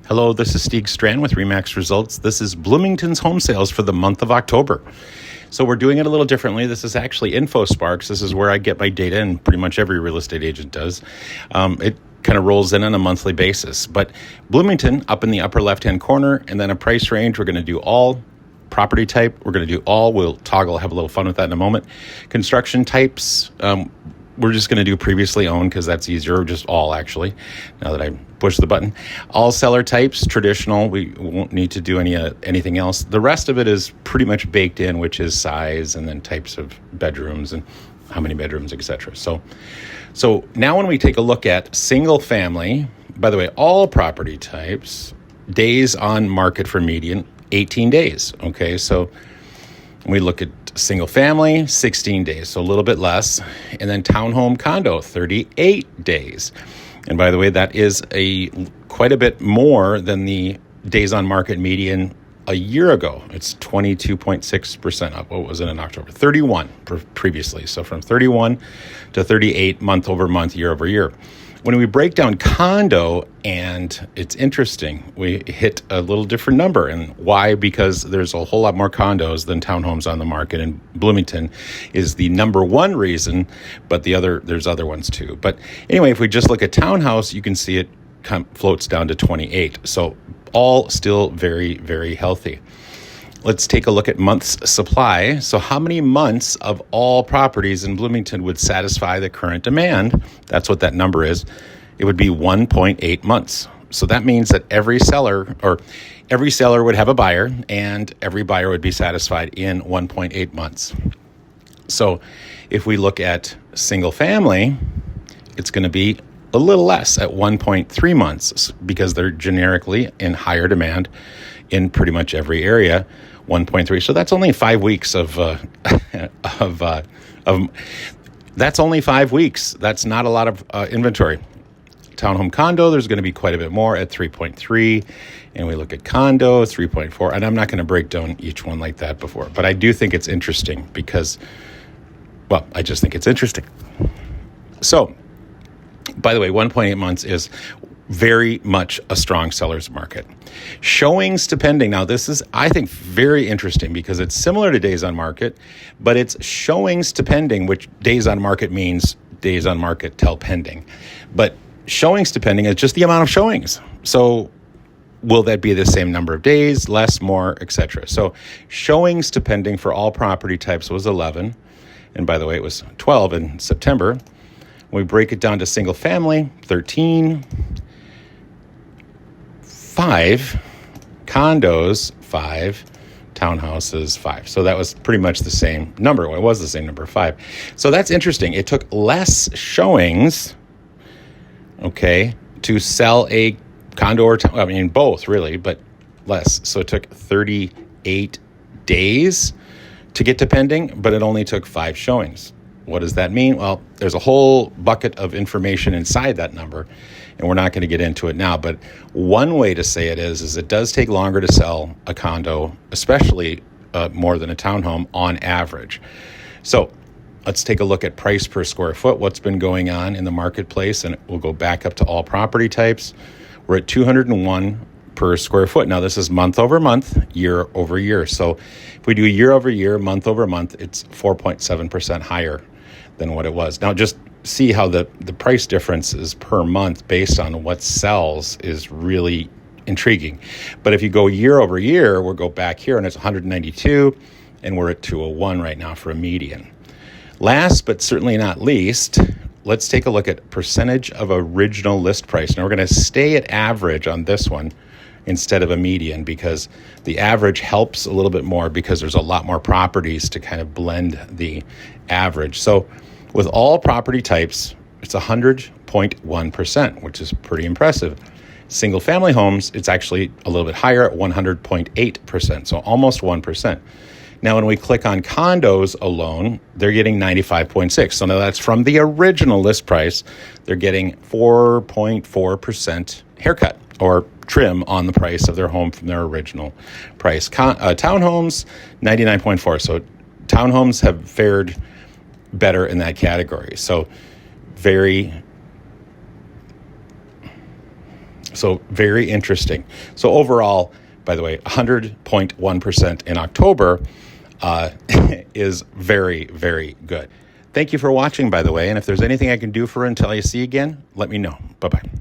Hello, this is Stieg Strand with Remax Results. This is Bloomington's home sales for the month of October. So we're doing it a little differently. This is actually InfoSparks. This is where I get my data, and pretty much every real estate agent does. It kind of rolls in on a monthly basis. But Bloomington, up in the upper left-hand corner, and then a price range. We're going to do all property type. We're going to do all. We'll toggle, have a little fun with that in a moment. Construction types. We're just going to do previously owned because that's easier, just all actually, now that I push the button. All seller types, traditional, we won't need to do anything else. The rest of it is pretty much baked in, which is size and then types of bedrooms and how many bedrooms, etc. So now when we take a look at single family, by the way, all property types, days on market for median, 18 days. Okay, so we look at single family, 16 days, so a little bit less. And then townhome condo, 38 days. And by the way, that is quite a bit more than the days on market median a year ago. It's 22.6% up. What was it in October? 31 previously. So from 31 to 38 month over month, year over year. When we break down condo, and it's interesting, we hit a little different number. And why? Because there's a whole lot more condos than townhomes on the market, and Bloomington is the number one reason, but there's other ones too. But anyway, if we just look at townhouse, you can see it floats down to 28. So all still very, very healthy. Let's take a look at months supply. So how many months of all properties in Bloomington would satisfy the current demand? That's what that number is. It would be 1.8 months. So that means that every seller would have a buyer, and every buyer would be satisfied in 1.8 months. So if we look at single family, it's going to be a little less at 1.3 months because they're generically in higher demand in pretty much every area. 1.3. So that's only 5 weeks that's only 5 weeks. That's not a lot of inventory. Townhome condo, there's going to be quite a bit more at 3.3. And we look at condo, 3.4. And I'm not going to break down each one like that before. But I do think it's interesting because, I just think it's interesting. So, by the way, 1.8 months is very much a strong seller's market. Showings to pending. Now, this is, I think, very interesting because it's similar to days on market, but it's showings to pending, which days on market means days on market till pending. But showings to pending is just the amount of showings. So will that be the same number of days, less, more, etc.? So showings to pending for all property types was 11. And by the way, it was 12 in September. When we break it down to single family, 13. 5, condos 5, townhouses 5. So that was pretty much the same number. Well, it was the same number, 5. So that's interesting. It took less showings, to sell a condo or both really, but less. So it took 38 days to get to pending, but it only took 5 showings. What does that mean? Well, there's a whole bucket of information inside that number, and we're not going to get into it now. But one way to say it is it does take longer to sell a condo, especially more than a townhome on average. So let's take a look at price per square foot, what's been going on in the marketplace, and we'll go back up to all property types. We're at $201 per square foot. Now, this is month over month, year over year. So if we do year over year, month over month, it's 4.7% higher than what it was. Now, just see how the price differences per month based on what sells is really intriguing. But if you go year over year, we'll go back here, and it's 192, and we're at 201 right now for a median. Last but certainly not least, let's take a look at percentage of original list price. Now, we're going to stay at average on this one instead of a median because the average helps a little bit more because there's a lot more properties to kind of blend the average. So with all property types, it's 100.1%, which is pretty impressive. Single family homes, it's actually a little bit higher at 100.8%, so almost 1%. Now, when we click on condos alone, they're getting 95.6. So now that's from the original list price. They're getting 4.4% haircut or trim on the price of their home from their original price. Townhomes, 99.4. So townhomes have fared better in that category. So very So very interesting. So overall, by the way, 100.1% in October is very, very good. Thank you for watching, by the way. And if there's anything I can do for her until I see you again, let me know. Bye-bye.